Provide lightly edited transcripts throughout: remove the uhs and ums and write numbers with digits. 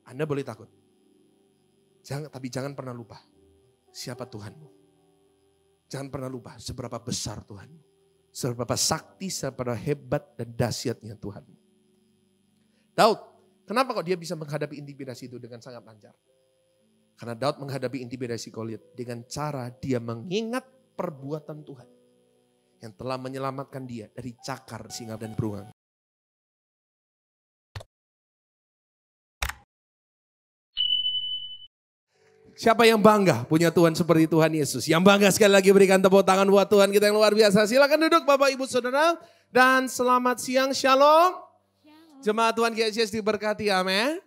Anda boleh takut. Tapi jangan pernah lupa siapa Tuhanmu. Jangan pernah lupa seberapa besar Tuhanmu. Seberapa sakti, seberapa hebat dan dahsyatnya Tuhanmu. Daud, kenapa kok dia bisa menghadapi intimidasi itu dengan sangat lancar? Karena Daud menghadapi intimidasi Goliat dengan cara dia mengingat perbuatan Tuhan yang telah menyelamatkan dia dari cakar singa dan beruang. Siapa yang bangga punya Tuhan seperti Tuhan Yesus? Yang bangga sekali lagi berikan tepuk tangan buat Tuhan kita yang luar biasa. Silakan duduk Bapak Ibu Saudara. Dan selamat siang, shalom. Jemaat Tuhan Yesus diberkati, amin.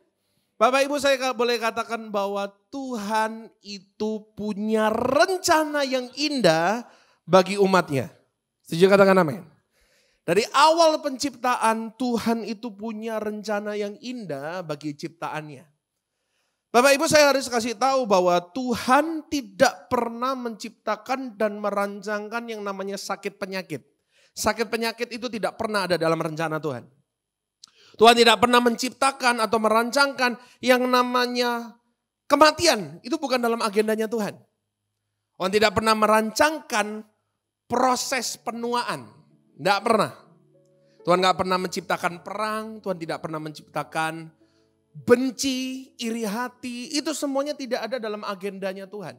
Bapak Ibu, saya boleh katakan bahwa Tuhan itu punya rencana yang indah bagi umatnya. Setuju katakan amin. Dari awal penciptaan Tuhan itu punya rencana yang indah bagi ciptaannya. Bapak Ibu, saya harus kasih tahu bahwa Tuhan tidak pernah menciptakan dan merancangkan yang namanya sakit penyakit. Sakit penyakit itu tidak pernah ada dalam rencana Tuhan. Tuhan tidak pernah menciptakan atau merancangkan yang namanya kematian. Itu bukan dalam agendanya Tuhan. Tuhan tidak pernah merancangkan proses penuaan. Tidak pernah. Tuhan tidak pernah menciptakan perang. Tuhan tidak pernah menciptakan benci, iri hati. Itu semuanya tidak ada dalam agendanya Tuhan.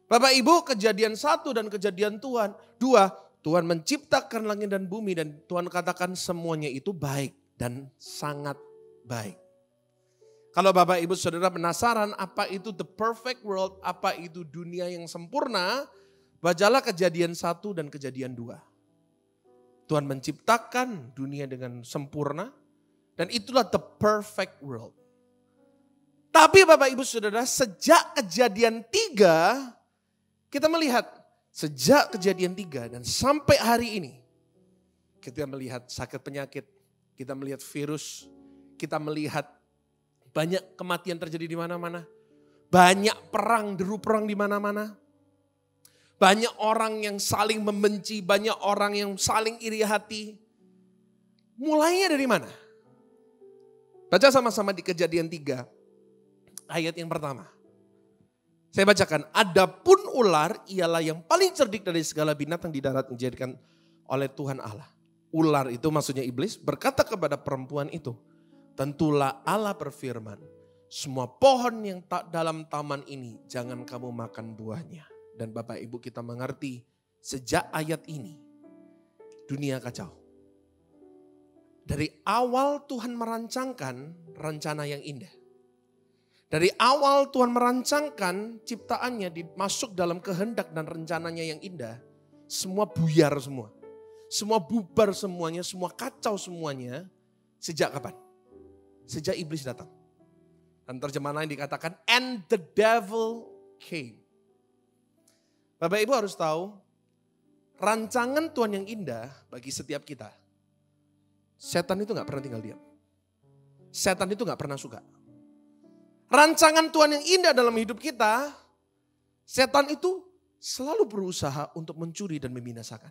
Bapak Ibu, kejadian 1 dan kejadian Tuhan 2. Tuhan menciptakan langit dan bumi dan Tuhan katakan semuanya itu baik. Dan sangat baik. Kalau Bapak Ibu Saudara penasaran apa itu the perfect world, apa itu dunia yang sempurna, bacalah kejadian 1 dan kejadian 2. Tuhan menciptakan dunia dengan sempurna dan itulah the perfect world. Tapi Bapak Ibu Saudara sejak kejadian 3 kita melihat sejak kejadian 3 dan sampai hari ini kita melihat sakit penyakit. Kita melihat virus, kita melihat banyak kematian terjadi di mana-mana. Banyak perang, deru perang di mana-mana. Banyak orang yang saling membenci, banyak orang yang saling iri hati. Mulainya dari mana? Baca sama-sama di kejadian 3, ayat yang pertama. Saya bacakan, adapun ular ialah yang paling cerdik dari segala binatang di darat yang dijadikan oleh Tuhan Allah. Ular itu maksudnya iblis berkata kepada perempuan itu, tentulah Allah berfirman, semua pohon yang tak dalam taman ini jangan kamu makan buahnya. Dan Bapak Ibu kita mengerti sejak ayat ini dunia kacau. Dari awal Tuhan merancangkan rencana yang indah. Dari awal Tuhan merancangkan ciptaannya masuk dalam kehendak dan rencananya yang indah. Semua buyar semua. Semua bubar semuanya, semua kacau semuanya. Sejak kapan? Sejak iblis datang. Dan terjemahan lain dikatakan, and the devil came. Bapak Ibu harus tahu, rancangan Tuhan yang indah bagi setiap kita. Setan itu gak pernah tinggal diam. Setan itu gak pernah suka. Rancangan Tuhan yang indah dalam hidup kita, setan itu selalu berusaha untuk mencuri dan membinasakan.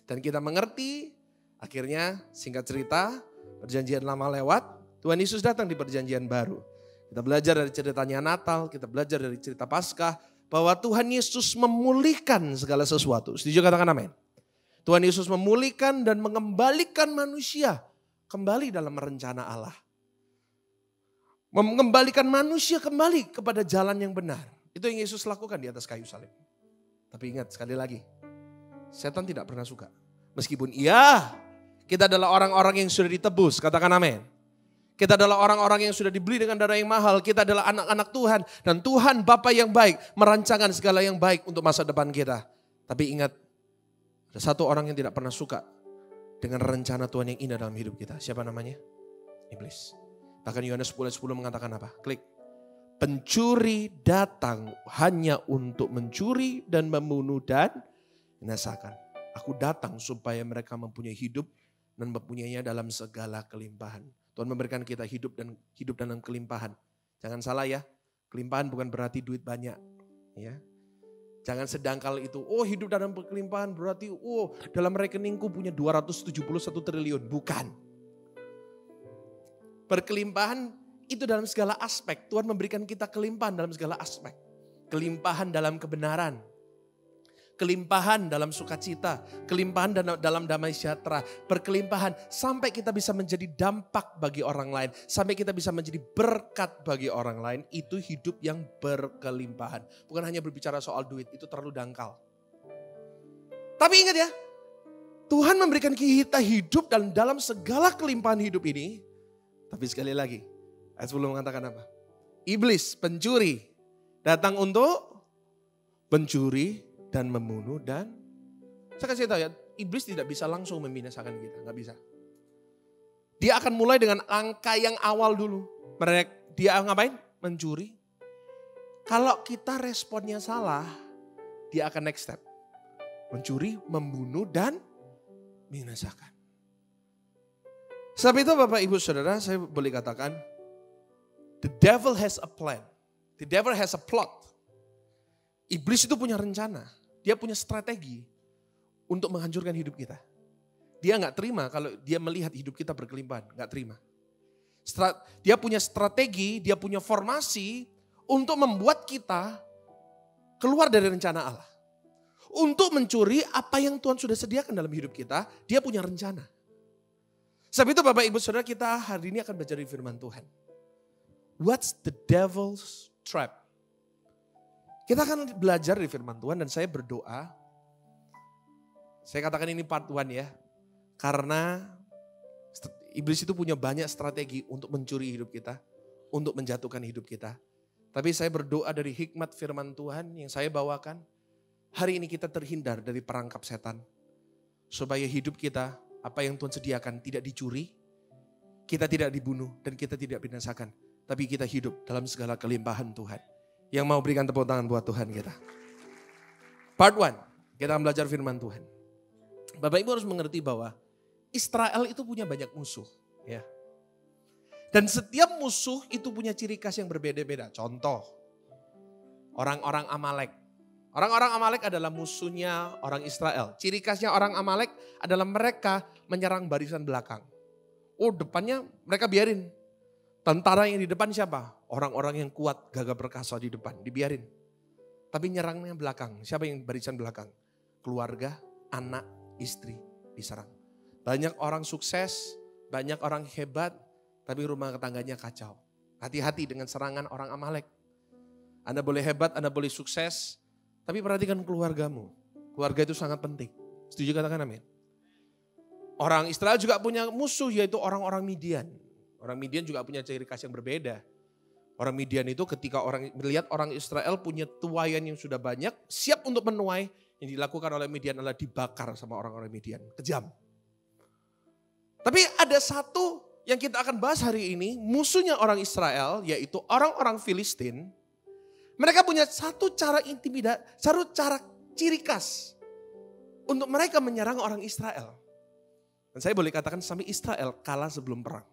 Dan kita mengerti, akhirnya singkat cerita, perjanjian lama lewat, Tuhan Yesus datang di perjanjian baru. Kita belajar dari ceritanya Natal, kita belajar dari cerita Paskah, bahwa Tuhan Yesus memulihkan segala sesuatu. Setuju katakan amin? Tuhan Yesus memulihkan dan mengembalikan manusia kembali dalam rencana Allah. Mengembalikan manusia kembali kepada jalan yang benar. Itu yang Yesus lakukan di atas kayu salib. Tapi ingat sekali lagi, setan tidak pernah suka. Meskipun iya, kita adalah orang-orang yang sudah ditebus, katakan amin. Kita adalah orang-orang yang sudah dibeli dengan darah yang mahal. Kita adalah anak-anak Tuhan. Dan Tuhan Bapa yang baik merancangkan segala yang baik untuk masa depan kita. Tapi ingat, ada satu orang yang tidak pernah suka dengan rencana Tuhan yang indah dalam hidup kita. Siapa namanya? Iblis. Bahkan Yohanes 10:10 mengatakan apa? Klik. Pencuri datang hanya untuk mencuri dan membunuh dan binasakan. Aku datang supaya mereka mempunyai hidup dan mempunyainya dalam segala kelimpahan. Tuhan memberikan kita hidup dalam kelimpahan. Jangan salah ya, kelimpahan bukan berarti duit banyak. Ya, jangan sedangkal itu, oh hidup dalam kelimpahan berarti, oh dalam rekeningku punya 271 triliun. Bukan. Berkelimpahan Itu dalam segala aspek. Tuhan memberikan kita kelimpahan dalam segala aspek. Kelimpahan dalam kebenaran. Kelimpahan dalam sukacita. Kelimpahan dalam damai sejahtera. Berkelimpahan sampai kita bisa menjadi dampak bagi orang lain. Sampai kita bisa menjadi berkat bagi orang lain. Itu hidup yang berkelimpahan. Bukan hanya berbicara soal duit. Itu terlalu dangkal. Tapi ingat ya. Tuhan memberikan kita hidup dalam segala kelimpahan hidup ini. Tapi sekali lagi. Ayat 10 mengatakan apa? Iblis, pencuri. Datang untuk mencuri dan membunuh dan saya kasih tahu ya, iblis tidak bisa langsung membinasakan kita, nggak bisa. Dia akan mulai dengan angka yang awal dulu. Dia ngapain? Mencuri. Kalau kita responnya salah, dia akan next step. Mencuri, membunuh dan membinasakan. Sebab itu Bapak Ibu Saudara, saya boleh katakan, the devil has a plan. The devil has a plot. Iblis itu punya rencana. Dia punya strategi untuk menghancurkan hidup kita. Dia nggak terima kalau dia melihat hidup kita berkelimpahan. Nggak terima. Dia punya strategi, dia punya formasi untuk membuat kita keluar dari rencana Allah. Untuk mencuri apa yang Tuhan sudah sediakan dalam hidup kita, dia punya rencana. Sebab itu Bapak Ibu Saudara, kita hari ini akan belajar firman Tuhan. What's the devil's trap? Kita akan belajar di firman Tuhan dan saya berdoa. Saya katakan ini part 1 ya. Karena iblis itu punya banyak strategi untuk mencuri hidup kita. Untuk menjatuhkan hidup kita. Tapi saya berdoa dari hikmat firman Tuhan yang saya bawakan. Hari ini kita terhindar dari perangkap setan. Supaya hidup kita, apa yang Tuhan sediakan tidak dicuri. Kita tidak dibunuh dan kita tidak binasakan. Tapi kita hidup dalam segala kelimpahan Tuhan. Yang mau berikan tepuk tangan buat Tuhan kita. Part 1, kita akan belajar firman Tuhan. Bapak Ibu harus mengerti bahwa Israel itu punya banyak musuh. Ya. Dan setiap musuh itu punya ciri khas yang berbeda-beda. Contoh, orang-orang Amalek. Orang-orang Amalek adalah musuhnya orang Israel. Ciri khasnya orang Amalek adalah mereka menyerang barisan belakang. Oh, depannya mereka biarin. Tentara yang di depan siapa? Orang-orang yang kuat, gagah perkasa di depan, dibiarin. Tapi nyerangnya belakang. Siapa yang barisan belakang? Keluarga, anak, istri diserang. Banyak orang sukses, banyak orang hebat, tapi rumah tangganya kacau. Hati-hati dengan serangan orang Amalek. Anda boleh hebat, Anda boleh sukses, tapi perhatikan keluargamu. Keluarga itu sangat penting. Setuju katakan amin? Orang Israel juga punya musuh, yaitu orang-orang Midian. Orang Midian juga punya ciri khas yang berbeda. Orang Midian itu ketika orang melihat orang Israel punya tuayan yang sudah banyak, siap untuk menuai, yang dilakukan oleh Midian adalah dibakar sama orang-orang Midian. Kejam. Tapi ada satu yang kita akan bahas hari ini, musuhnya orang Israel, yaitu orang-orang Filistin. Mereka punya satu cara satu cara ciri khas untuk mereka menyerang orang Israel. Dan saya boleh katakan sampai Israel kalah sebelum perang.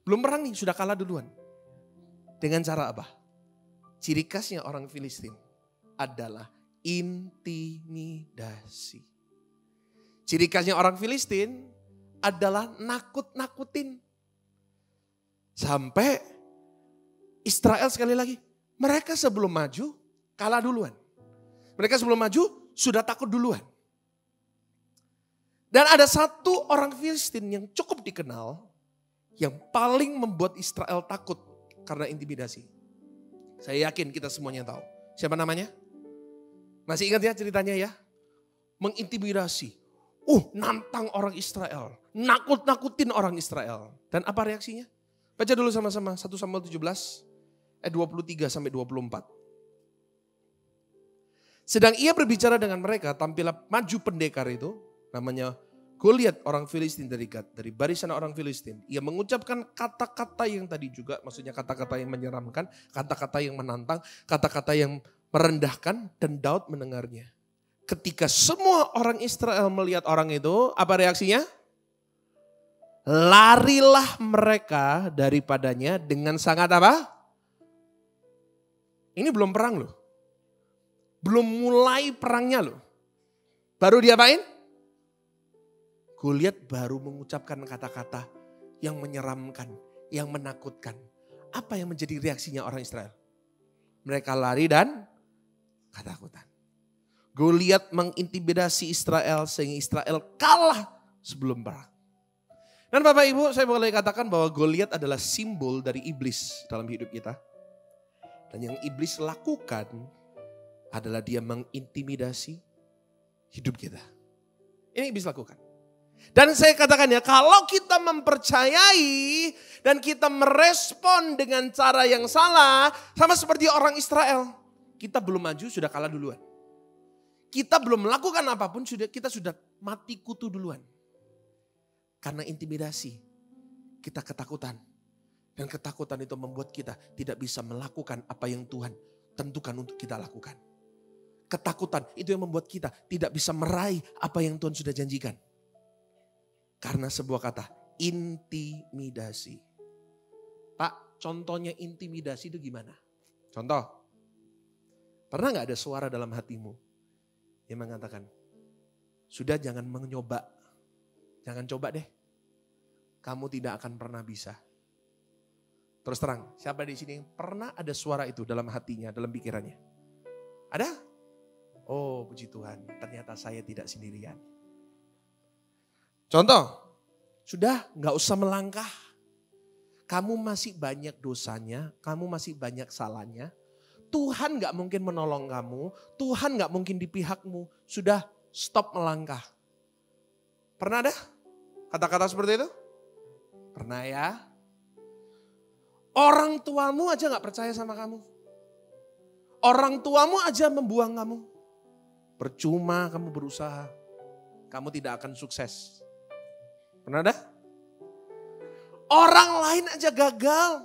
Belum perang nih, sudah kalah duluan. Dengan cara apa? Ciri khasnya orang Filistin adalah intimidasi. Ciri khasnya orang Filistin adalah nakut-nakutin. Sampai Israel sekali lagi, mereka sebelum maju kalah duluan. Mereka sebelum maju sudah takut duluan. Dan ada satu orang Filistin yang cukup dikenal, yang paling membuat Israel takut karena intimidasi. Saya yakin kita semuanya tahu. Siapa namanya? Masih ingat ya ceritanya ya? Mengintimidasi. Nantang orang Israel. Nakut-nakutin orang Israel. Dan apa reaksinya? Baca dulu sama-sama 1 Samuel 17 ayat 23 sampai 24. Sedang ia berbicara dengan mereka, tampillah maju pendekar itu, namanya Goliat orang Filistin dari Gad, dari barisan orang Filistin. Ia mengucapkan kata-kata yang tadi juga, maksudnya kata-kata yang menyeramkan, kata-kata yang menantang, kata-kata yang merendahkan, dan Daud mendengarnya. Ketika semua orang Israel melihat orang itu, apa reaksinya? Larilah mereka daripadanya dengan sangat apa? Ini belum perang loh. Belum mulai perangnya loh. Baru diapain? Goliat baru mengucapkan kata-kata yang menyeramkan, yang menakutkan. apa yang menjadi reaksinya orang Israel? Mereka lari dan ketakutan. Goliat mengintimidasi Israel sehingga Israel kalah sebelum perang. Dan Bapak Ibu, saya boleh katakan bahwa Goliat adalah simbol dari iblis dalam hidup kita. Dan yang iblis lakukan adalah dia mengintimidasi hidup kita. Ini iblis lakukan. Dan saya katakan ya, kalau kita mempercayai dan kita merespon dengan cara yang salah, sama seperti orang Israel, kita belum maju sudah kalah duluan. Kita belum melakukan apapun, kita sudah mati kutu duluan. Karena intimidasi, kita ketakutan. Dan ketakutan itu membuat kita tidak bisa melakukan apa yang Tuhan tentukan untuk kita lakukan. Ketakutan itu yang membuat kita tidak bisa meraih apa yang Tuhan sudah janjikan. Karena sebuah kata, intimidasi. Pak, contohnya intimidasi itu gimana? Contoh, pernah gak ada suara dalam hatimu yang mengatakan, sudah jangan mencoba, jangan coba deh. Kamu tidak akan pernah bisa. Terus terang, siapa di sini yang pernah ada suara itu dalam hatinya, dalam pikirannya? Ada? Oh, puji Tuhan, ternyata saya tidak sendirian. Contoh, sudah gak usah melangkah. Kamu masih banyak dosanya, kamu masih banyak salahnya. Tuhan gak mungkin menolong kamu, Tuhan gak mungkin di pihakmu. Sudah stop melangkah. Pernah ada kata-kata seperti itu? Pernah ya? Orang tuamu aja gak percaya sama kamu. Orang tuamu aja membuang kamu. Percuma kamu berusaha, kamu tidak akan sukses. Pernah ada? Orang lain aja gagal.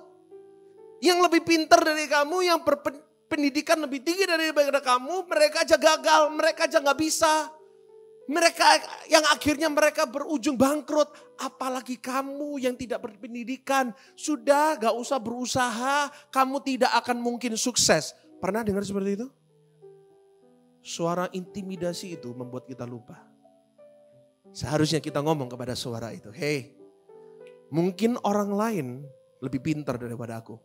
Yang lebih pintar dari kamu, yang berpendidikan lebih tinggi daripada kamu, mereka aja gagal, mereka aja gak bisa. Mereka yang akhirnya mereka berujung bangkrut. Apalagi kamu yang tidak berpendidikan. Sudah gak usah berusaha, kamu tidak akan mungkin sukses. Pernah dengar seperti itu? Suara intimidasi itu membuat kita lupa. Seharusnya kita ngomong kepada suara itu. Hei, mungkin orang lain lebih pintar daripada aku.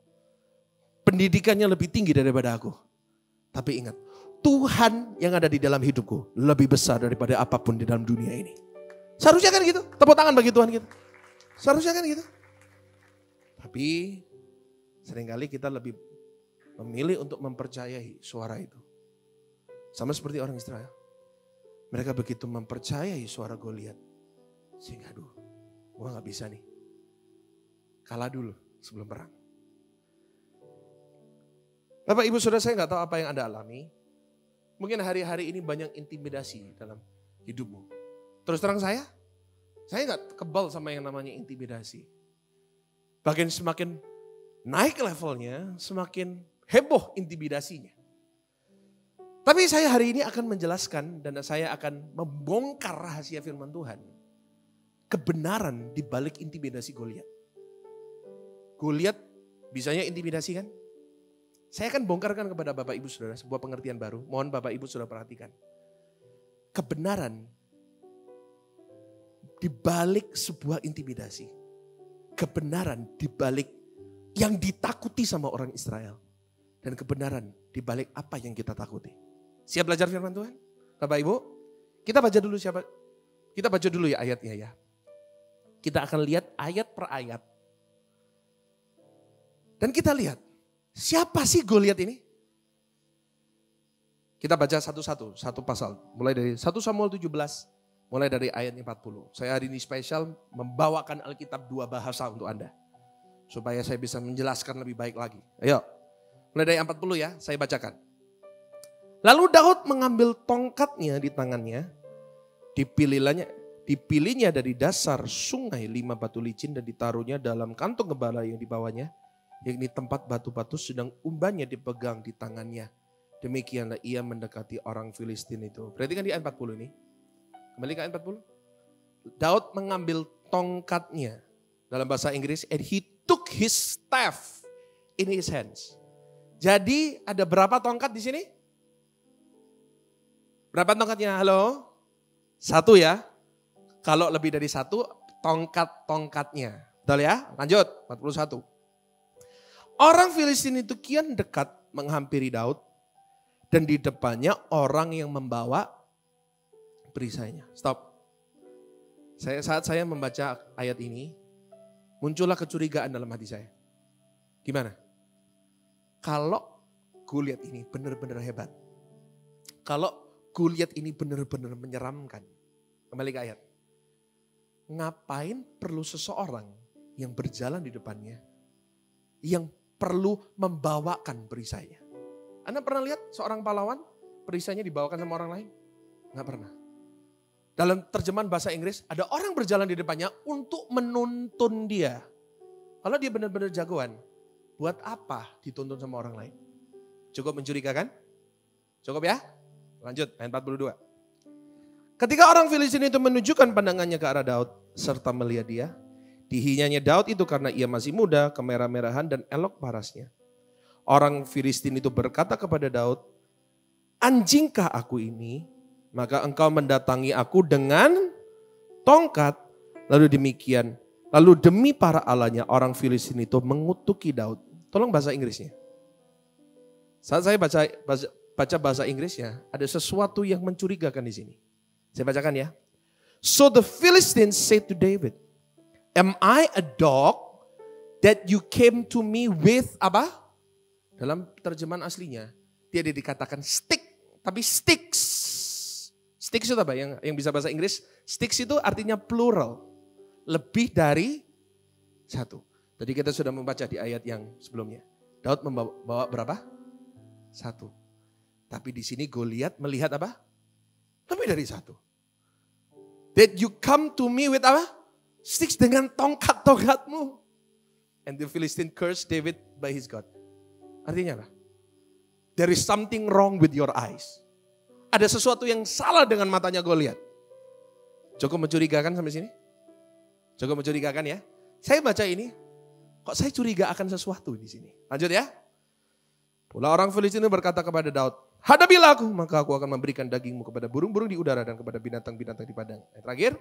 Pendidikannya lebih tinggi daripada aku. Tapi ingat, Tuhan yang ada di dalam hidupku lebih besar daripada apapun di dalam dunia ini. Seharusnya kan gitu. Tepuk tangan bagi Tuhan kita. Seharusnya kan gitu. Tapi seringkali kita lebih memilih untuk mempercayai suara itu. Sama seperti orang Israel. Mereka begitu mempercayai suara Goliat. Sehingga aduh, gue gak bisa nih. Kalah dulu sebelum perang. Bapak Ibu Saudara, saya gak tahu apa yang Anda alami. Mungkin hari-hari ini banyak intimidasi dalam hidupmu. Terus terang saya gak kebal sama yang namanya intimidasi. Bahkan semakin naik levelnya, semakin heboh intimidasinya. Tapi saya hari ini akan menjelaskan dan saya akan membongkar rahasia firman Tuhan. Kebenaran di balik intimidasi Goliat. Goliat bisanya intimidasi kan? Saya akan bongkarkan kepada Bapak Ibu Saudara sebuah pengertian baru. Mohon Bapak Ibu Saudara perhatikan. Kebenaran di balik sebuah intimidasi. Kebenaran di balik yang ditakuti sama orang Israel. Dan kebenaran di balik apa yang kita takuti. Siap belajar firman Tuhan? Bapak Ibu, kita baca dulu Kita baca dulu ya ayatnya ya. Kita akan lihat ayat per ayat. Dan kita lihat, siapa sih Goliat ini? Kita baca satu-satu, satu pasal. Mulai dari 1 Samuel 17, mulai dari ayat 40. Saya hari ini spesial membawakan Alkitab dua bahasa untuk Anda. Supaya saya bisa menjelaskan lebih baik lagi. Ayo, mulai dari 40 ya, saya bacakan. Lalu Daud mengambil tongkatnya di tangannya, dipilihnya dari dasar sungai 5 batu licin dan ditaruhnya dalam kantong gembala yang dibawanya, yakni tempat batu-batu, sedang umbannya dipegang di tangannya. Demikianlah ia mendekati orang Filistin itu. Perhatikan di ayat 40 ini. Kembali ke ayat 40. Daud mengambil tongkatnya, dalam bahasa Inggris, and he took his staff in his hands. Jadi ada berapa tongkat di sini? Berapa tongkatnya? Halo? 1 ya. Kalau lebih dari 1, tongkat-tongkatnya. Betul ya? Lanjut, 41. Orang Filistin itu kian dekat menghampiri Daud. Dan di depannya orang yang membawa perisainya. Stop. Saat saya membaca ayat ini, muncullah kecurigaan dalam hati saya. Gimana? Kalau Goliat ini benar-benar hebat. Kalau Goliat ini benar-benar menyeramkan. Kembali ke ayat. Ngapain perlu seseorang yang berjalan di depannya, yang perlu membawakan perisainya? Anda pernah lihat seorang pahlawan perisainya dibawakan sama orang lain? Nggak pernah. Dalam terjemahan bahasa Inggris, ada orang berjalan di depannya untuk menuntun dia. Kalau dia benar-benar jagoan, buat apa dituntun sama orang lain? Cukup mencurigakan? Cukup ya? Lanjut, ayat 42. Ketika orang Filistin itu menunjukkan pandangannya ke arah Daud serta melihat dia, dihinanya Daud itu karena ia masih muda, kemerah-merahan dan elok parasnya. Orang Filistin itu berkata kepada Daud, anjingkah aku ini? Maka engkau mendatangi aku dengan tongkat. Lalu demi para allahnya orang Filistin itu mengutuki Daud. Tolong bahasa Inggrisnya. Saat saya baca bahasa Inggrisnya, ada sesuatu yang mencurigakan di sini. Saya bacakan ya. So the Philistines said to David, am I a dog that you came to me with apa? Dalam terjemahan aslinya, tidak dikatakan stick, tapi sticks. Sticks itu apa? Yang bisa bahasa Inggris, sticks itu artinya plural. Lebih dari satu. Tadi kita sudah membaca di ayat yang sebelumnya. Daud membawa berapa? Satu. Tapi di sini Goliat melihat apa? Lebih dari satu. That you come to me with apa? Sticks, dengan tongkat-tongkatmu. And the Philistine cursed David by his God. Artinya apa? There is something wrong with your eyes. Ada sesuatu yang salah dengan matanya Goliat. Cukup mencurigakan sampai sini? Cukup mencurigakan ya? Saya baca ini, kok saya curiga akan sesuatu di sini. Lanjut ya. Pula orang Filistin berkata kepada Daud, hadapilah aku, maka aku akan memberikan dagingmu kepada burung-burung di udara dan kepada binatang-binatang di padang. Yang terakhir,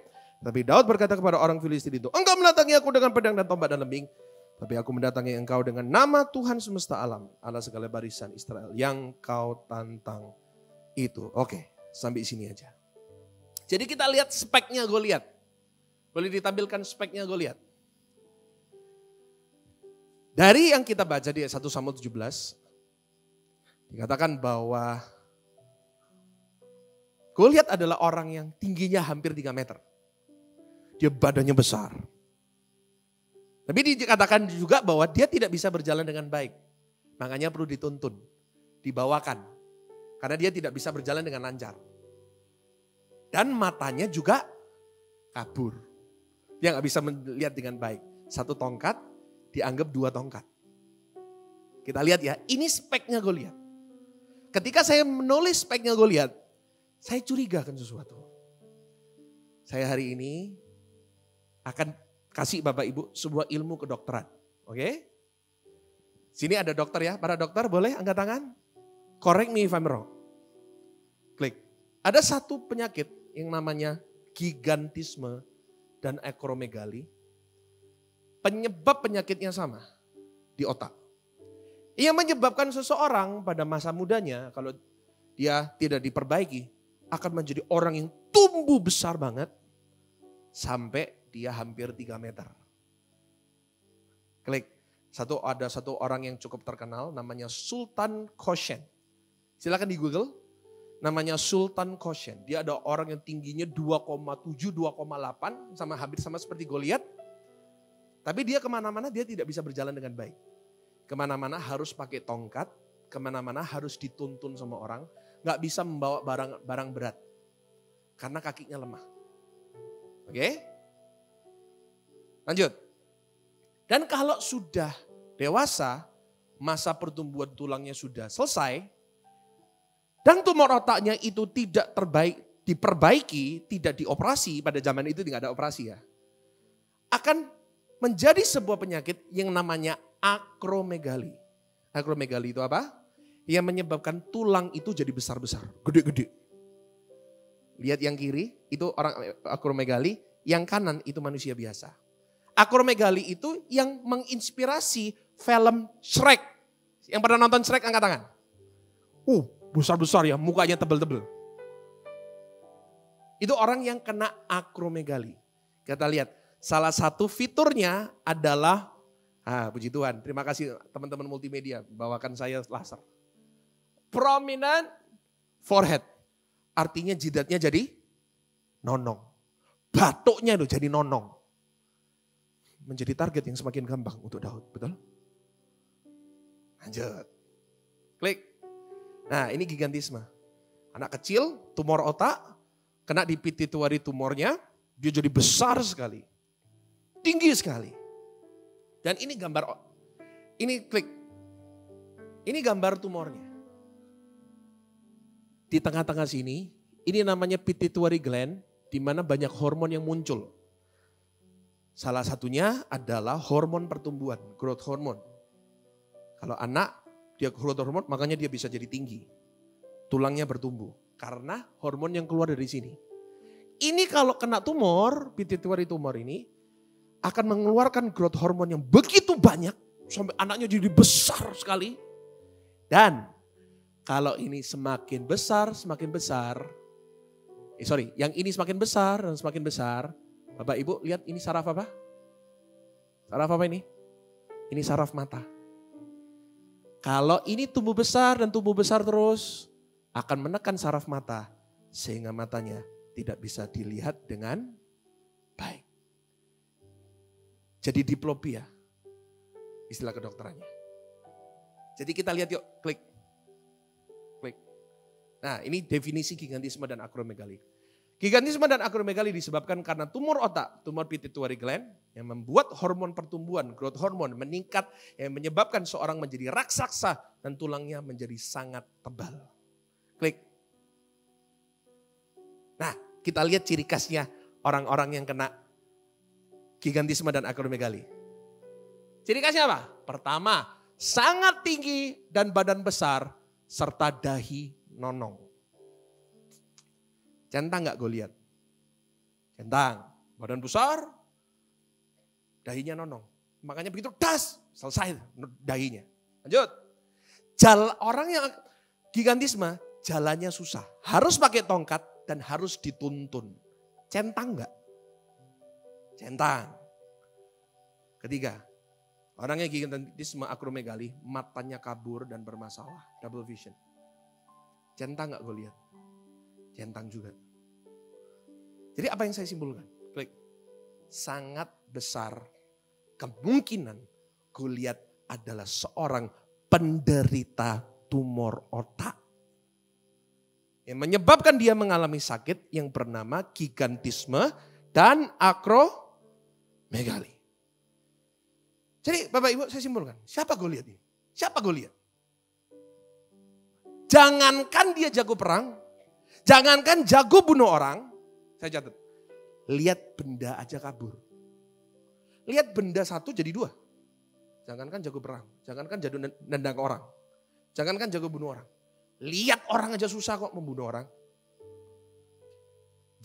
tapi Daud berkata kepada orang Filistin itu, engkau mendatangi aku dengan pedang dan tombak dan lembing. Tapi aku mendatangi engkau dengan nama Tuhan semesta alam, Allah segala barisan Israel yang kau tantang itu. Oke, sampai sini aja. Jadi kita lihat speknya Goliat. Boleh ditampilkan speknya Goliat. Dari yang kita baca di 1 Samuel 17, dikatakan bahwa Goliat adalah orang yang tingginya hampir 3 meter. Dia badannya besar. Tapi dikatakan juga bahwa dia tidak bisa berjalan dengan baik. Makanya perlu dituntun, dibawakan. Karena dia tidak bisa berjalan dengan lancar. Dan matanya juga kabur. Dia gak bisa melihat dengan baik. 1 tongkat dianggap 2 tongkat. Kita lihat ya, ini speknya Goliat. Ketika saya menulis speknya Goliat, saya curiga akan sesuatu. Saya hari ini akan kasih Bapak Ibu sebuah ilmu kedokteran. Oke? Sini ada dokter ya, para dokter boleh angkat tangan? Correct me if I'm wrong. Klik. Ada satu penyakit yang namanya gigantisme dan akromegali. Penyebab penyakitnya sama di otak. Yang menyebabkan seseorang pada masa mudanya kalau dia tidak diperbaiki akan menjadi orang yang tumbuh besar banget sampai dia hampir 3 meter. Klik. Ada satu orang yang cukup terkenal namanya Sultan Koshen. Silakan di Google. Namanya Sultan Koshen. Dia ada orang yang tingginya 2,7, 2,8 hampir sama seperti Goliat. Tapi dia kemana-mana dia tidak bisa berjalan dengan baik. Kemana-mana harus pakai tongkat. Kemana-mana harus dituntun sama orang. Gak bisa membawa barang berat. Karena kakinya lemah. Oke? Lanjut. Dan kalau sudah dewasa, masa pertumbuhan tulangnya sudah selesai, dan tumor otaknya itu tidak diperbaiki, tidak dioperasi, pada zaman itu tidak ada operasi ya, akan menjadi sebuah penyakit yang namanya akromegali. Akromegali itu apa? Yang menyebabkan tulang itu jadi besar-besar, gede-gede. Lihat yang kiri, itu orang akromegali, yang kanan itu manusia biasa. Akromegali itu yang menginspirasi film Shrek. Yang pernah nonton Shrek angkat tangan. Besar-besar ya, mukanya tebel-tebel. Itu orang yang kena akromegali. Kita lihat, salah satu fiturnya adalah, puji Tuhan, terima kasih teman-teman multimedia, bawakan saya laser. Prominent forehead, artinya jidatnya jadi nonong. Batuknya itu jadi nonong. Menjadi target yang semakin gampang untuk Daud, betul? Lanjut. Klik. Nah ini gigantisme. Anak kecil, tumor otak, kena di pituitary tumornya, dia jadi besar sekali. Tinggi sekali. Dan ini gambar, ini klik. Ini gambar tumornya. Di tengah-tengah sini, ini namanya pituitary gland, di mana banyak hormon yang muncul. Salah satunya adalah hormon pertumbuhan, growth hormone. Kalau anak, dia growth hormone, makanya dia bisa jadi tinggi. Tulangnya bertumbuh, karena hormon yang keluar dari sini. Ini kalau kena tumor, pituitary tumor ini, akan mengeluarkan growth hormone yang begitu banyak, sampai anaknya jadi besar sekali. Dan kalau ini semakin besar, yang ini semakin besar dan semakin besar. Bapak Ibu lihat ini saraf apa? Saraf apa ini? Ini saraf mata. Kalau ini tumbuh besar dan tumbuh besar terus, akan menekan saraf mata. Sehingga matanya tidak bisa dilihat dengan baik. Jadi diplopia, istilah kedokterannya. Jadi kita lihat yuk, klik. Nah ini definisi gigantisme dan akromegali. Gigantisme dan akromegali disebabkan karena tumor otak, tumor pituitary gland yang membuat hormon pertumbuhan, growth hormone meningkat yang menyebabkan seorang menjadi raksasa dan tulangnya menjadi sangat tebal. Klik. Nah kita lihat ciri khasnya orang-orang yang kena gigantisme dan akromegali. Ciri khasnya apa? Pertama, sangat tinggi dan badan besar serta dahi nonong. Centang gak Goliat? Centang, badan besar, dahinya nonong. Makanya begitu das, selesai dahinya. Lanjut. Orang yang gigantisme, jalannya susah. Harus pakai tongkat dan harus dituntun. Centang gak? Centang. Ketiga, orang yang gigantisme akromegali, matanya kabur dan bermasalah. Double vision. Centang gak Goliat? Centang juga. Jadi apa yang saya simpulkan? Klik. Sangat besar kemungkinan Goliat adalah seorang penderita tumor otak. Yang menyebabkan dia mengalami sakit yang bernama gigantisme dan akromegali. Jadi Bapak Ibu saya simpulkan. Siapa Goliat ini? Siapa Goliat? Jangankan dia jago perang. Jangankan jago bunuh orang, saya catat. Lihat benda aja kabur. Lihat benda satu jadi dua. Jangankan jago perang, jangankan jago nendang orang. Jangankan jago bunuh orang. Lihat orang aja susah kok membunuh orang.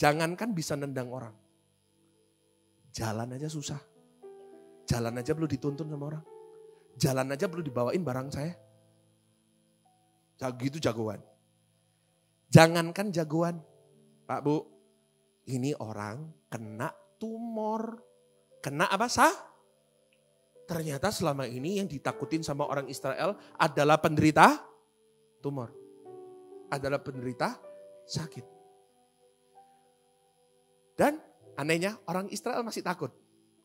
Jangankan bisa nendang orang. Jalan aja susah. Jalan aja perlu dituntun sama orang. Jalan aja perlu dibawain barang saya. Gitu jagoan. Jangankan jagoan, Pak Bu, ini orang kena tumor. Kena apa sah? Ternyata selama ini yang ditakutin sama orang Israel adalah penderita tumor. Adalah penderita sakit. Dan anehnya orang Israel masih takut.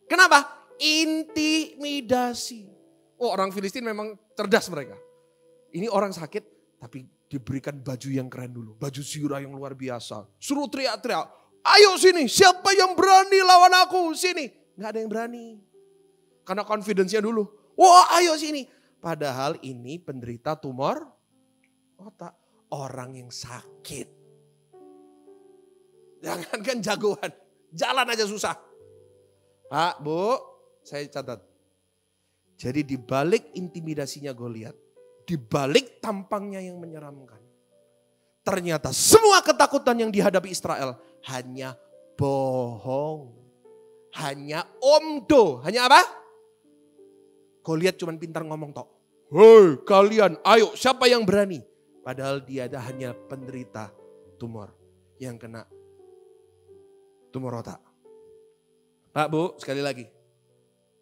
Kenapa? Intimidasi. Oh orang Filistin memang cerdas mereka. Ini orang sakit tapi diberikan baju yang keren dulu. Baju zirah yang luar biasa. Suruh teriak-teriak. Ayo sini, siapa yang berani lawan aku? Sini. Gak ada yang berani. Karena confidence-nya dulu. Wah ayo sini. Padahal ini penderita tumor otak. Orang yang sakit. Jangankan jagoan. Jalan aja susah. Pak, Bu, saya catat. Jadi di balik intimidasinya Goliat, di balik tampangnya yang menyeramkan, ternyata semua ketakutan yang dihadapi Israel hanya bohong. Hanya omdo. Hanya apa? Goliat cuma pintar ngomong tok. Hei kalian, ayo siapa yang berani? Padahal dia hanya penderita tumor yang kena tumor otak. Pak, Bu, sekali lagi.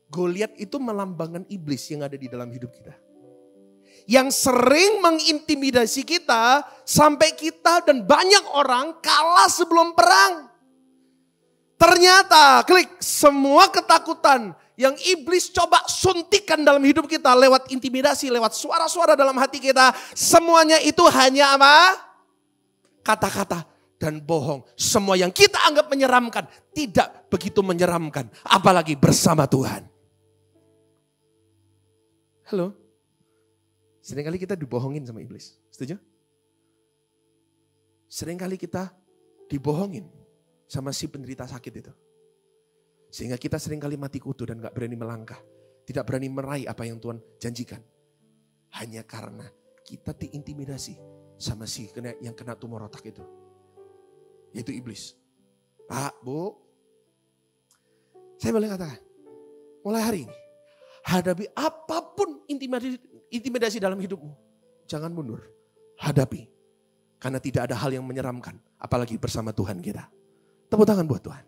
Goliat itu melambangkan iblis yang ada di dalam hidup kita. Yang sering mengintimidasi kita sampai kita dan banyak orang kalah sebelum perang. Ternyata semua ketakutan yang iblis coba suntikan dalam hidup kita lewat intimidasi, lewat suara-suara dalam hati kita. Semuanya itu hanya apa? Kata-kata dan bohong. Semua yang kita anggap menyeramkan tidak begitu menyeramkan. Apalagi bersama Tuhan. Halo? Seringkali kita dibohongin sama iblis. Setuju? Seringkali kita dibohongin sama si penderita sakit itu. Sehingga kita seringkali mati kutu dan gak berani melangkah. Tidak berani meraih apa yang Tuhan janjikan. Hanya karena kita diintimidasi sama si yang kena tumor otak itu. Yaitu iblis. Pak, Bu. Saya boleh katakan. Mulai hari ini. Hadapi apapun intimidasi dalam hidupmu. Jangan mundur. Hadapi. Karena tidak ada hal yang menyeramkan. Apalagi bersama Tuhan kita. Tepuk tangan buat Tuhan.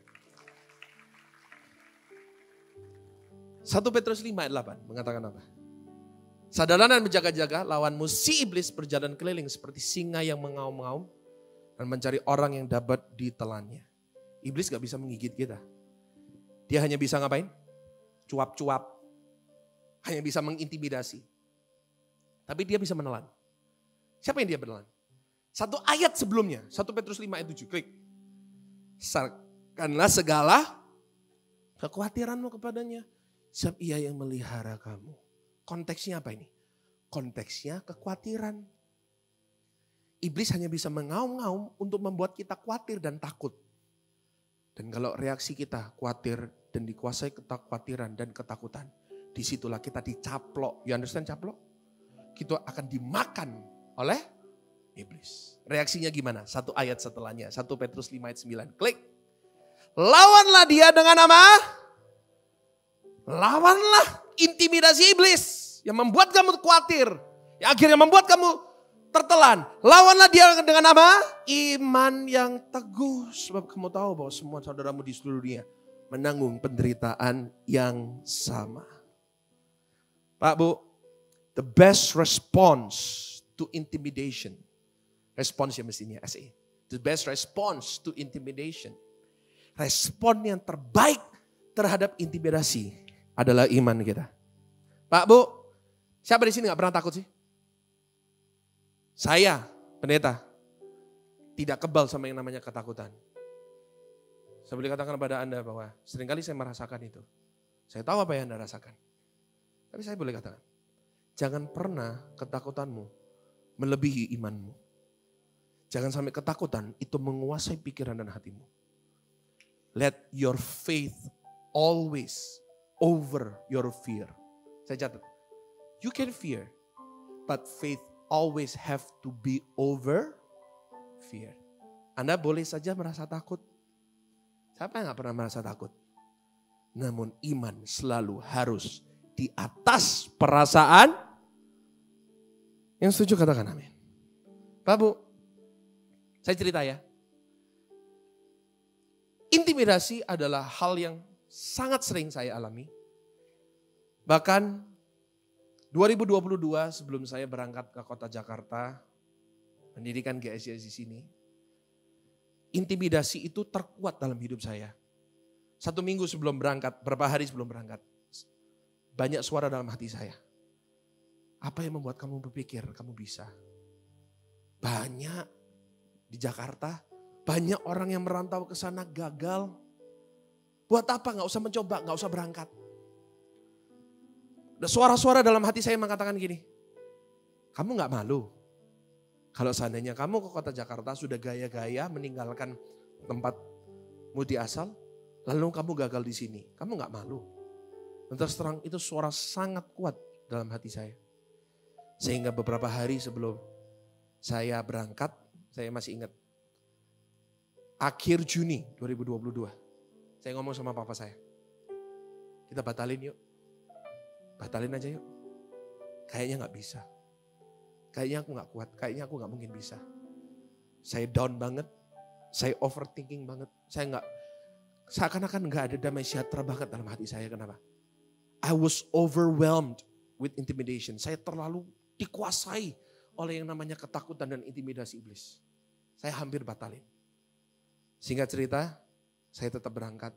1 Petrus 5 ayat 8 mengatakan apa? Sadarlah dan berjaga-jaga, lawanmu si iblis berjalan keliling seperti singa yang mengaum-ngaum dan mencari orang yang dapat ditelannya. Iblis gak bisa menggigit kita. Dia hanya bisa ngapain? Cuap-cuap. Hanya bisa mengintimidasi. Tapi dia bisa menelan. Siapa yang dia menelan? Satu ayat sebelumnya, 1 Petrus 5 ayat 7, klik. Serahkanlah segala kekhawatiranmu kepadanya. Sebab ia yang melihara kamu. Konteksnya apa ini? Konteksnya kekhawatiran. Iblis hanya bisa mengaum-ngaum untuk membuat kita khawatir dan takut. Dan kalau reaksi kita khawatir dan dikuasai kekhawatiran dan ketakutan. Disitulah kita dicaplok. You understand caplok? Kita akan dimakan oleh iblis. Reaksinya gimana? Satu ayat setelahnya. 1 Petrus 5 ayat 9. Klik. Lawanlah dia dengan apa? Lawanlah intimidasi iblis yang membuat kamu khawatir. Yang akhirnya membuat kamu tertelan. Lawanlah dia dengan apa? Iman yang teguh. Sebab kamu tahu bahwa semua saudaramu di seluruh dunia menanggung penderitaan yang sama. Pak, Bu, the best response to intimidation. Respons ya mestinya, SE. The best response to intimidation. Respon yang terbaik terhadap intimidasi adalah iman kita. Pak, Bu, siapa di sini gak pernah takut sih? Saya, pendeta, tidak kebal sama yang namanya ketakutan. Saya boleh katakan kepada Anda bahwa seringkali saya merasakan itu. Saya tahu apa yang Anda rasakan. Tapi saya boleh katakan, jangan pernah ketakutanmu melebihi imanmu. Jangan sampai ketakutan itu menguasai pikiran dan hatimu. Let your faith always over your fear. Saya catat. You can fear, but faith always have to be over fear. Anda boleh saja merasa takut. Siapa yang gak pernah merasa takut? Namun iman selalu harus di atas perasaan. Yang setuju katakan amin. Pak, Bu, saya cerita ya. Intimidasi adalah hal yang sangat sering saya alami. Bahkan 2022 sebelum saya berangkat ke kota Jakarta, pendidikan GSI di sini, intimidasi itu terkuat dalam hidup saya. 1 minggu sebelum berangkat, beberapa hari sebelum berangkat, banyak suara dalam hati saya. Apa yang membuat kamu berpikir kamu bisa? Banyak di Jakarta, banyak orang yang merantau ke sana gagal. Buat apa? Gak usah mencoba, gak usah berangkat. Suara-suara dalam hati saya mengatakan gini, kamu gak malu? Kalau seandainya kamu ke kota Jakarta sudah gaya-gaya meninggalkan tempatmu di asal, lalu kamu gagal di sini, kamu gak malu? Dan terus terang itu suara sangat kuat dalam hati saya. Sehingga beberapa hari sebelum saya berangkat, saya masih ingat. Akhir Juni 2022, saya ngomong sama papa saya. Kita batalin yuk. batalin aja yuk. Kayaknya gak bisa. Kayaknya aku gak kuat, kayaknya aku gak mungkin bisa. Saya down banget, saya overthinking banget. Saya seakan-akan gak ada damai sejahtera banget dalam hati saya. Kenapa? I was overwhelmed with intimidation. Saya terlalu dikuasai oleh yang namanya ketakutan dan intimidasi iblis. Saya hampir batalin. Singkat cerita, saya tetap berangkat.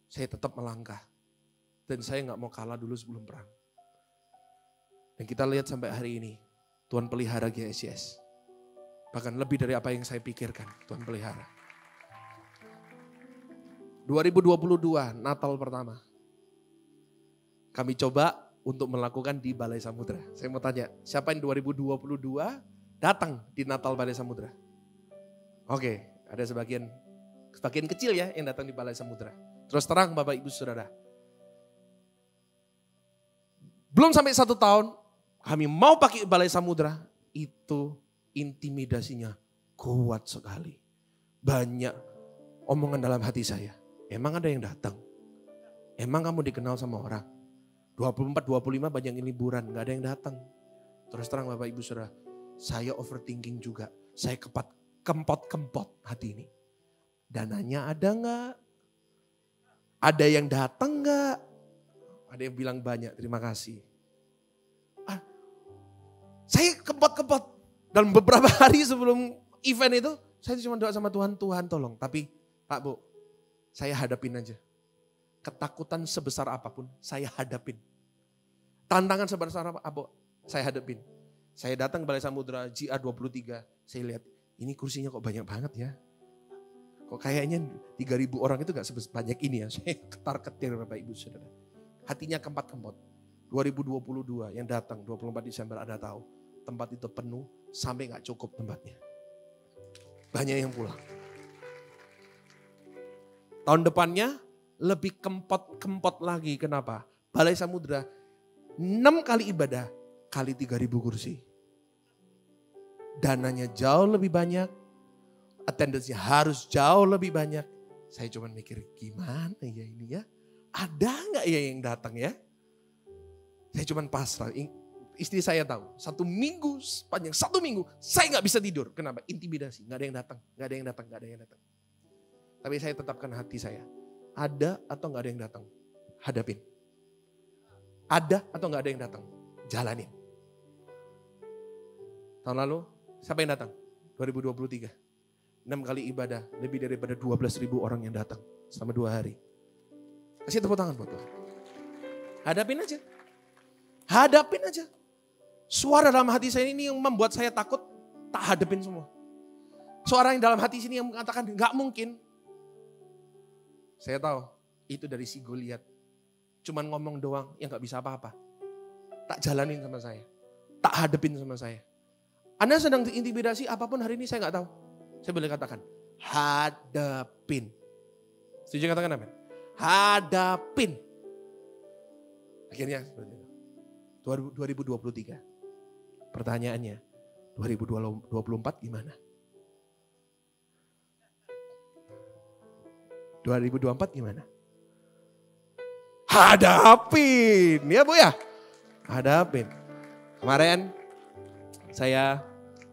Saya tetap melangkah. Dan saya gak mau kalah dulu sebelum perang. Dan kita lihat sampai hari ini, Tuhan pelihara GSCS. Bahkan lebih dari apa yang saya pikirkan, Tuhan pelihara. 2022, Natal pertama. Kami coba untuk melakukan di Balai Samudra. Saya mau tanya, siapa yang 2022 datang di Natal Balai Samudra? Oke, ada sebagian kecil ya yang datang di Balai Samudra. Terus terang Bapak Ibu Saudara. Belum sampai 1 tahun, kami mau pakai Balai Samudra, itu intimidasinya kuat sekali. Banyak omongan dalam hati saya. Emang ada yang datang? Emang kamu dikenal sama orang? 24-25 banyak yang liburan, gak ada yang datang. Terus terang Bapak Ibu Saudara, saya overthinking juga. Saya kempot-kempot hati ini. Dananya ada gak? Ada yang datang gak? Ada yang bilang banyak, terima kasih. Saya kempot-kempot. Dalam beberapa hari sebelum event itu, saya cuma doa sama Tuhan, Tuhan tolong. Tapi Pak Bu, saya hadapin aja. Ketakutan sebesar apapun, saya hadapin. Tantangan sebesar apa, saya hadapin. Saya datang ke Balai Samudra, GA23, saya lihat, ini kursinya kok banyak banget ya. Kok kayaknya 3.000 orang itu gak sebanyak ini ya. Saya ketar-ketir Bapak Ibu Saudara. Hatinya kempot-kempot. 2022 yang datang 24 Desember Anda tahu. Tempat itu penuh sampai gak cukup tempatnya. Banyak yang pulang. Tahun depannya lebih kempot lagi. Kenapa? Balai Samudra 6 kali ibadah kali 3.000 kursi. Dananya jauh lebih banyak. Attendance-nya harus jauh lebih banyak. Saya cuma mikir gimana ya ini ya. Ada gak ya yang datang ya? Saya cuma pasrah. Istri saya tahu, 1 minggu, sepanjang 1 minggu, saya gak bisa tidur. Kenapa? Intimidasi, gak ada yang datang, gak ada yang datang, gak ada yang datang. Tapi saya tetapkan hati saya, ada atau gak ada yang datang, hadapin. Ada atau gak ada yang datang, jalanin. Tahun lalu, siapa yang datang? 2023. 6 kali ibadah, lebih daripada 12.000 orang yang datang selama 2 hari. Kasih tepuk tangan buat Tuhan. Hadapin aja. Hadapin aja. Suara dalam hati saya ini yang membuat saya takut, tak hadapin semua. Suara yang dalam hati sini yang mengatakan gak mungkin. Saya tahu itu dari si Goliat. Cuman ngomong doang yang gak bisa apa-apa. Tak jalanin sama saya. Tak hadapin sama saya. Anda sedang diintimidasi apapun hari ini saya gak tahu. Saya boleh katakan hadapin. Setuju katakan amin? Hadapin. Akhirnya 2023. Pertanyaannya, 2024 gimana? 2024 gimana? Hadapin, ya Bu ya? Hadapin. Kemarin saya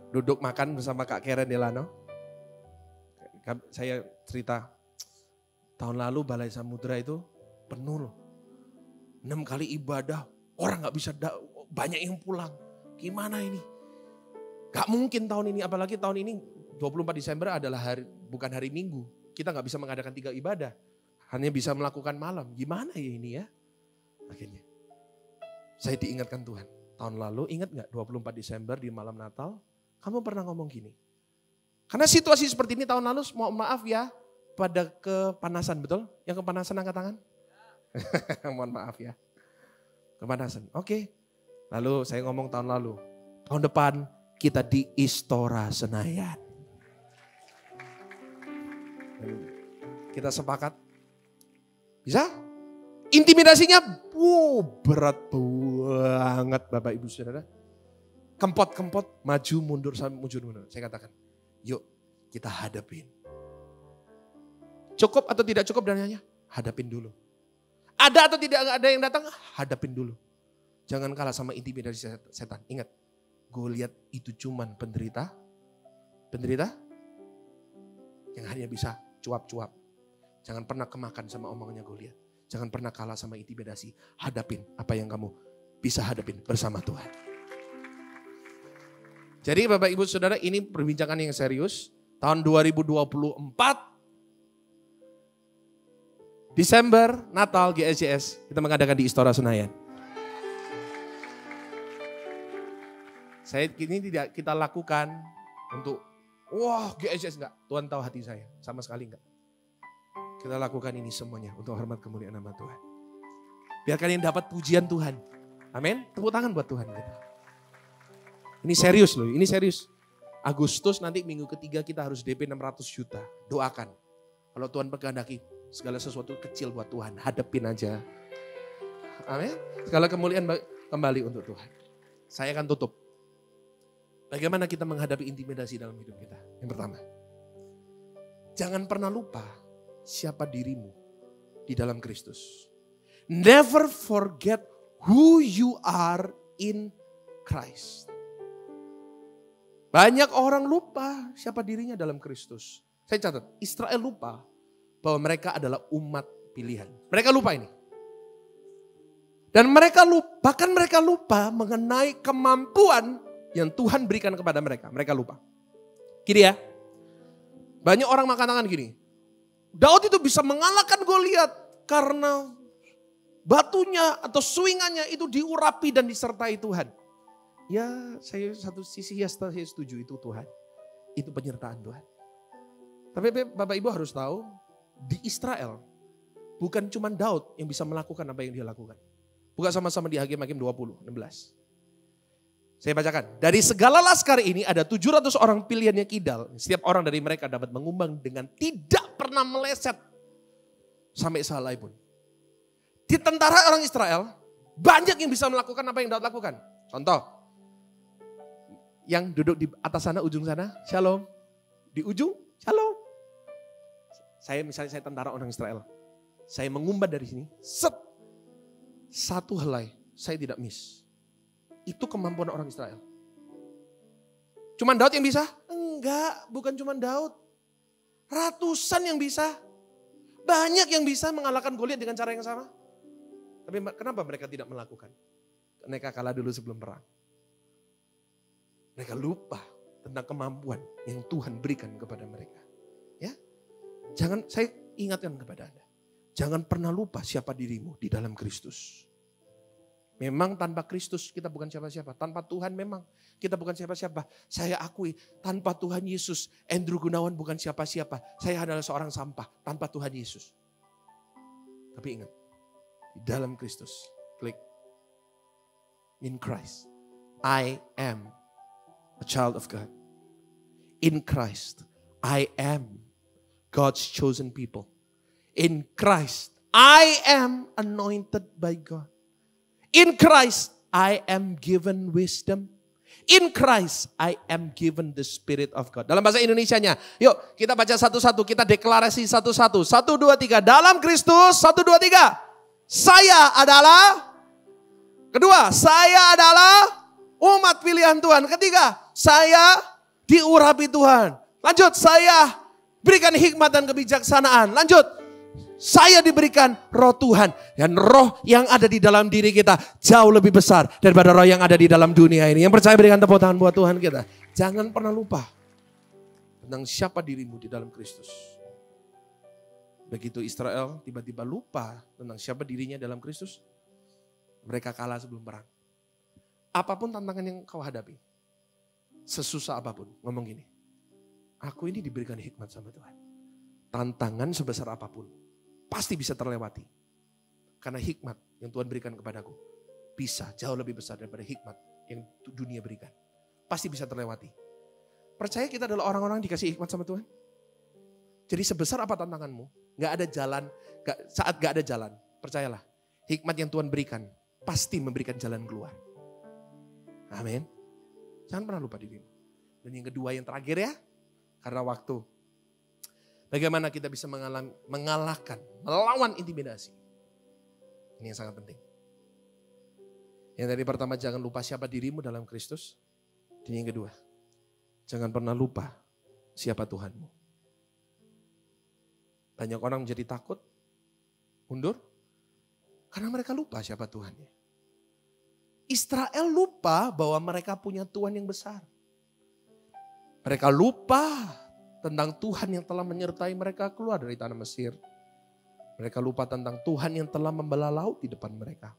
duduk makan bersama Kak Karen Delano. Saya cerita, tahun lalu Balai Samudra itu penuh loh. 6 kali ibadah, orang gak bisa, banyak yang pulang. Gimana ini? Gak mungkin tahun ini, apalagi tahun ini 24 Desember adalah bukan hari Minggu. Kita gak bisa mengadakan 3 ibadah. Hanya bisa melakukan malam. Gimana ya ini ya? Akhirnya saya diingatkan Tuhan. Tahun lalu ingat gak 24 Desember di malam Natal? Kamu pernah ngomong gini. Karena situasi seperti ini tahun lalu, mohon maaf ya. Pada kepanasan, betul? Yang kepanasan angkat tangan? Mohon maaf ya. Kepanasan, oke. Lalu saya ngomong tahun lalu, tahun depan kita di Istora Senayan. Kita sepakat, bisa? Intimidasinya berat banget Bapak Ibu Saudara. Kempot-kempot, maju mundur sampai mundur. Saya katakan, yuk kita hadapin. Cukup atau tidak cukup dananya? Hadapin dulu. Ada atau tidak ada yang datang? Hadapin dulu. Jangan kalah sama intimidasi setan. Ingat, Goliat itu cuman penderita yang hanya bisa cuap-cuap. Jangan pernah kemakan sama omongannya Goliat. Jangan pernah kalah sama intimidasi. Hadapin apa yang kamu bisa hadapin bersama Tuhan. Jadi Bapak Ibu Saudara, ini perbincangan yang serius. Tahun 2024 Desember, Natal, GSJS, kita mengadakan di Istora Senayan. Ini tidak kita lakukan untuk, wah GSJS enggak. Tuhan tahu hati saya, sama sekali enggak. Kita lakukan ini semuanya untuk hormat kemuliaan nama Tuhan. Biar kalian dapat pujian Tuhan. Amin. Tepuk tangan buat Tuhan kita. Ini serius loh, ini serius. Agustus nanti minggu ketiga kita harus DP 600 juta. Doakan. Kalau Tuhan berkehendaki segala sesuatu kecil buat Tuhan, hadapin aja. Amin. Segala kemuliaan kembali untuk Tuhan. Saya akan tutup. Bagaimana kita menghadapi intimidasi dalam hidup kita? Yang pertama, jangan pernah lupa siapa dirimu di dalam Kristus. Never forget who you are in Christ. Banyak orang lupa siapa dirinya dalam Kristus. Saya catat, Israel lupa bahwa mereka adalah umat pilihan. Mereka lupa ini. Dan mereka lupa mengenai kemampuan yang Tuhan berikan kepada mereka. Mereka lupa. Gini ya. Banyak orang mengatakan gini. Daud itu bisa mengalahkan Goliat karena batunya atau swingannya itu diurapi dan disertai Tuhan. Ya, saya satu sisi ya saya setuju itu Tuhan. Itu penyertaan Tuhan. Tapi Bapak Ibu harus tahu, di Israel bukan cuma Daud yang bisa melakukan apa yang dia lakukan. Buka sama-sama di Hakim-Hakim 20:16. Saya bacakan. Dari segala laskar ini ada 700 orang pilihannya kidal. Setiap orang dari mereka dapat mengumbang dengan tidak pernah meleset sampai sehelai pun. Di tentara orang Israel banyak yang bisa melakukan apa yang Daud lakukan. Contoh, yang duduk di atas sana, ujung sana, shalom. Di ujung, shalom. Misalnya saya tentara orang Israel. Saya mengumbar dari sini, set. Satu helai, saya tidak miss. Itu kemampuan orang Israel. Cuman Daud yang bisa? Enggak, bukan cuman Daud. Ratusan yang bisa. Banyak yang bisa mengalahkan Goliat dengan cara yang sama. Tapi kenapa mereka tidak melakukan? Mereka kalah dulu sebelum perang. Mereka lupa tentang kemampuan yang Tuhan berikan kepada mereka. Ya, saya ingatkan kepada Anda. Jangan pernah lupa siapa dirimu di dalam Kristus. Memang tanpa Kristus kita bukan siapa-siapa. Tanpa Tuhan memang kita bukan siapa-siapa. Saya akui tanpa Tuhan Yesus, Andrew Gunawan bukan siapa-siapa. Saya adalah seorang sampah tanpa Tuhan Yesus. Tapi ingat, di dalam Kristus, klik. In Christ, I am a child of God. In Christ, I am God's chosen people. In Christ, I am anointed by God. In Christ, I am given wisdom. In Christ, I am given the Spirit of God. Dalam bahasa Indonesianya, yuk kita baca satu-satu, kita deklarasi satu-satu. 1, 2, 3, dalam Kristus, 1, 2, 3. Saya adalah, kedua, saya adalah umat pilihan Tuhan. Ketiga, saya diurapi Tuhan. Lanjut, saya berikan hikmat dan kebijaksanaan. Lanjut, saya diberikan roh Tuhan. Dan roh yang ada di dalam diri kita jauh lebih besar daripada roh yang ada di dalam dunia ini. Yang percaya berikan tepuk tangan buat Tuhan kita. Jangan pernah lupa tentang siapa dirimu di dalam Kristus. Begitu Israel tiba-tiba lupa tentang siapa dirinya dalam Kristus. Mereka kalah sebelum perang. Apapun tantangan yang kau hadapi. Sesusah apapun. Ngomong gini. Aku ini diberikan hikmat sama Tuhan. Tantangan sebesar apapun. Pasti bisa terlewati. Karena hikmat yang Tuhan berikan kepadaku bisa jauh lebih besar daripada hikmat yang dunia berikan. Pasti bisa terlewati. Percaya kita adalah orang-orang dikasih hikmat sama Tuhan? Jadi sebesar apa tantanganmu, gak ada jalan, saat gak ada jalan, percayalah. Hikmat yang Tuhan berikan pasti memberikan jalan keluar. Amin. Jangan pernah lupa dirimu. Dan yang kedua, yang terakhir ya, karena waktu. Bagaimana kita bisa melawan intimidasi. Ini yang sangat penting. Yang tadi pertama, jangan lupa siapa dirimu dalam Kristus. Dan yang kedua, jangan pernah lupa siapa Tuhanmu. Banyak orang menjadi takut, mundur, karena mereka lupa siapa Tuhannya. Israel lupa bahwa mereka punya Tuhan yang besar. Mereka lupa tentang Tuhan yang telah menyertai mereka keluar dari tanah Mesir. Mereka lupa tentang Tuhan yang telah membelah laut di depan mereka.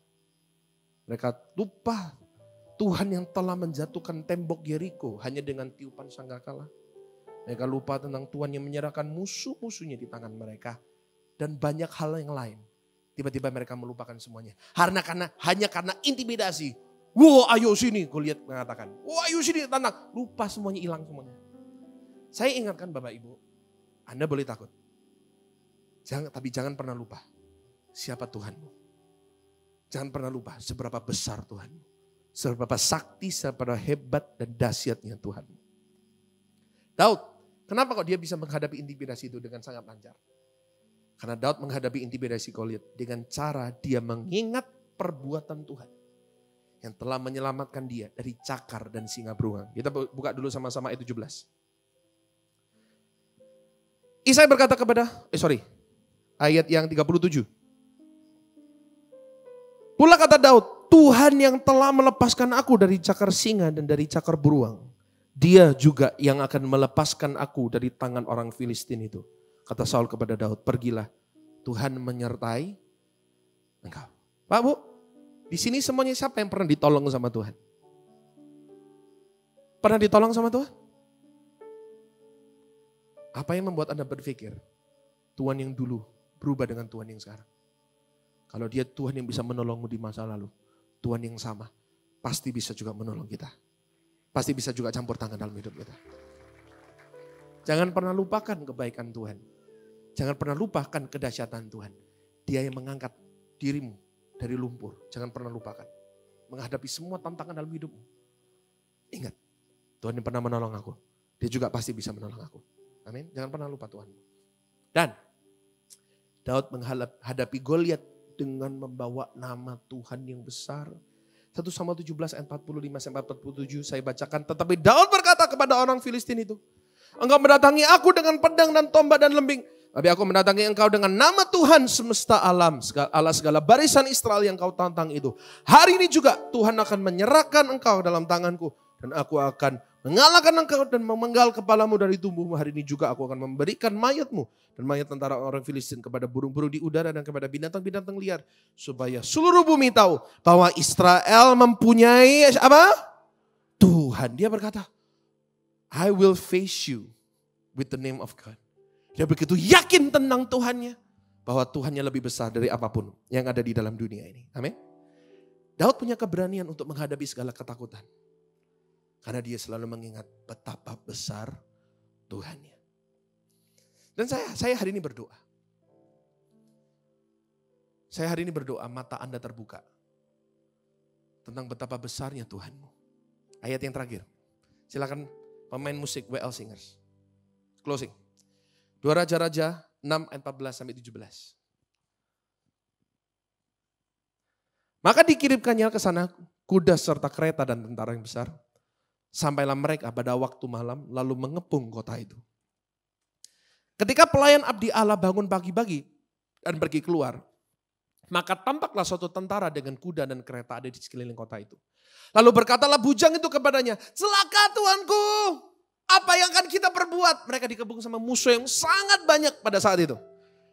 Mereka lupa Tuhan yang telah menjatuhkan tembok Yeriko hanya dengan tiupan sangkakala. Mereka lupa tentang Tuhan yang menyerahkan musuh-musuhnya di tangan mereka. Dan banyak hal yang lain. Tiba-tiba mereka melupakan semuanya. Hanya karena intimidasi. Wah ayo sini, Goliat mengatakan. Wah ayo sini, tantang. Lupa semuanya, hilang semuanya. Saya ingatkan Bapak Ibu, Anda boleh takut. Tapi jangan pernah lupa siapa Tuhanmu. Jangan pernah lupa seberapa besar Tuhanmu. Seberapa sakti, seberapa hebat dan dahsyatnya Tuhanmu. Daud, kenapa kok dia bisa menghadapi intimidasi itu dengan sangat lancar? Karena Daud menghadapi intimidasi Goliat dengan cara dia mengingat perbuatan Tuhan. Yang telah menyelamatkan dia dari cakar dan singa beruang. Kita buka dulu sama-sama ayat 17. Isai berkata ayat yang 37. Pula kata Daud, Tuhan yang telah melepaskan aku dari cakar singa dan dari cakar beruang. Dia juga yang akan melepaskan aku dari tangan orang Filistin itu. Kata Saul kepada Daud, pergilah, Tuhan menyertai engkau. Pak Bu, di sini semuanya siapa yang pernah ditolong sama Tuhan? Pernah ditolong sama Tuhan? Apa yang membuat Anda berpikir Tuhan yang dulu berubah dengan Tuhan yang sekarang? Kalau dia Tuhan yang bisa menolongmu di masa lalu, Tuhan yang sama pasti bisa juga menolong kita. Pasti bisa juga campur tangan dalam hidup kita. Jangan pernah lupakan kebaikan Tuhan. Jangan pernah lupakan kedahsyatan Tuhan. Dia yang mengangkat dirimu dari lumpur. Jangan pernah lupakan. Menghadapi semua tantangan dalam hidupmu. Ingat, Tuhan yang pernah menolong aku. Dia juga pasti bisa menolong aku. Amin. Jangan pernah lupa Tuhan. Dan Daud menghadapi Goliat dengan membawa nama Tuhan yang besar. 1 Samuel 17 ayat 45-47 saya bacakan. Tetapi Daud berkata kepada orang Filistin itu, engkau mendatangi aku dengan pedang dan tombak dan lembing. Tapi aku mendatangi engkau dengan nama Tuhan semesta alam. Allah segala barisan Israel yang kau tantang itu. Hari ini juga Tuhan akan menyerahkan engkau dalam tanganku. Dan aku akan mengalahkan engkau dan memenggal kepalamu dari tubuhmu. Hari ini juga aku akan memberikan mayatmu dan mayat tentara orang Filistin kepada burung-burung di udara dan kepada binatang-binatang liar. Supaya seluruh bumi tahu bahwa Israel mempunyai apa? Tuhan. Dia berkata, I will face you with the name of God. Dia begitu yakin tentang Tuhannya. Bahwa Tuhannya lebih besar dari apapun yang ada di dalam dunia ini. Amin. Daud punya keberanian untuk menghadapi segala ketakutan. Karena dia selalu mengingat betapa besar Tuhannya. Dan saya hari ini berdoa. Saya hari ini berdoa mata Anda terbuka. Tentang betapa besarnya Tuhanmu. Ayat yang terakhir. Silakan pemain musik WL Singers. Closing. 2 Raja-Raja 6 ayat 14-17. Maka dikirimkannya ke sana kuda serta kereta dan tentara yang besar. Sampailah mereka pada waktu malam lalu mengepung kota itu. Ketika pelayan abdi Allah bangun pagi-pagi dan pergi keluar. Maka tampaklah suatu tentara dengan kuda dan kereta ada di sekeliling kota itu. Lalu berkatalah bujang itu kepadanya, celaka Tuanku, apa yang akan kita perbuat? Mereka dikepung sama musuh yang sangat banyak pada saat itu.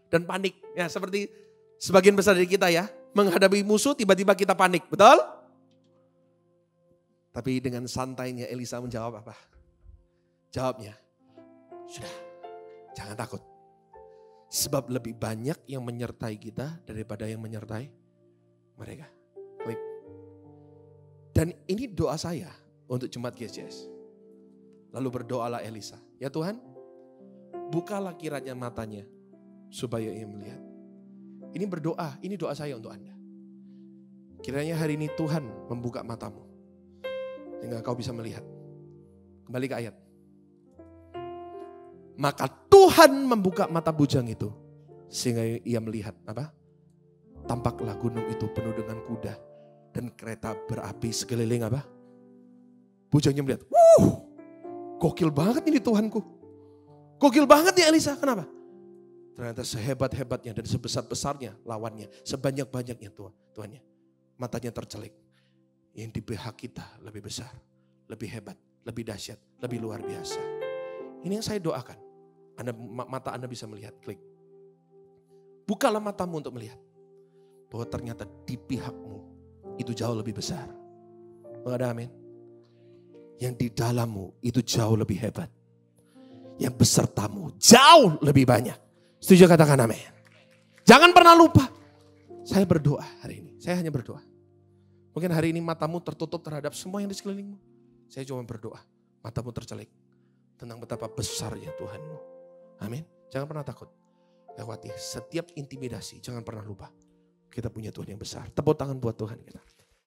Dan panik, ya seperti sebagian besar dari kita ya. Menghadapi musuh tiba-tiba kita panik, betul? Tapi dengan santainya Elisa menjawab apa? Jawabnya, sudah, jangan takut. Sebab lebih banyak yang menyertai kita daripada yang menyertai mereka. Baik. Dan ini doa saya untuk jemaat GCS. Lalu berdoalah Elisa. Ya Tuhan, bukalah kiranya matanya supaya ia melihat. Ini berdoa, ini doa saya untuk Anda. Kiranya hari ini Tuhan membuka matamu. Sehingga kau bisa melihat. Kembali ke ayat. Maka Tuhan membuka mata bujang itu. Sehingga ia melihat apa? Tampaklah gunung itu penuh dengan kuda Dan kereta berapi sekeliling apa? Bujangnya melihat, gokil banget ini Tuhanku. Gokil banget nih Elisa, kenapa? Ternyata sehebat-hebatnya dan sebesar-besarnya lawannya, sebanyak-banyaknya Tuhannya. Matanya tercelik. Yang di pihak kita lebih besar, lebih hebat, lebih dahsyat, lebih luar biasa. Ini yang saya doakan. Mata Anda bisa melihat, klik. Bukalah matamu untuk melihat. Bahwa ternyata di pihakmu itu jauh lebih besar. Ada amin. Yang di dalammu itu jauh lebih hebat. Yang besertamu jauh lebih banyak. Setuju katakan amin. Jangan pernah lupa. Saya berdoa hari ini. Saya hanya berdoa. Mungkin hari ini matamu tertutup terhadap semua yang di sekelilingmu. Saya cuma berdoa. Matamu tercelik. Tentang betapa besarnya Tuhanmu. Amin. Jangan pernah takut. Lewati setiap intimidasi. Jangan pernah lupa. Kita punya Tuhan yang besar. Tepuk tangan buat Tuhan kita.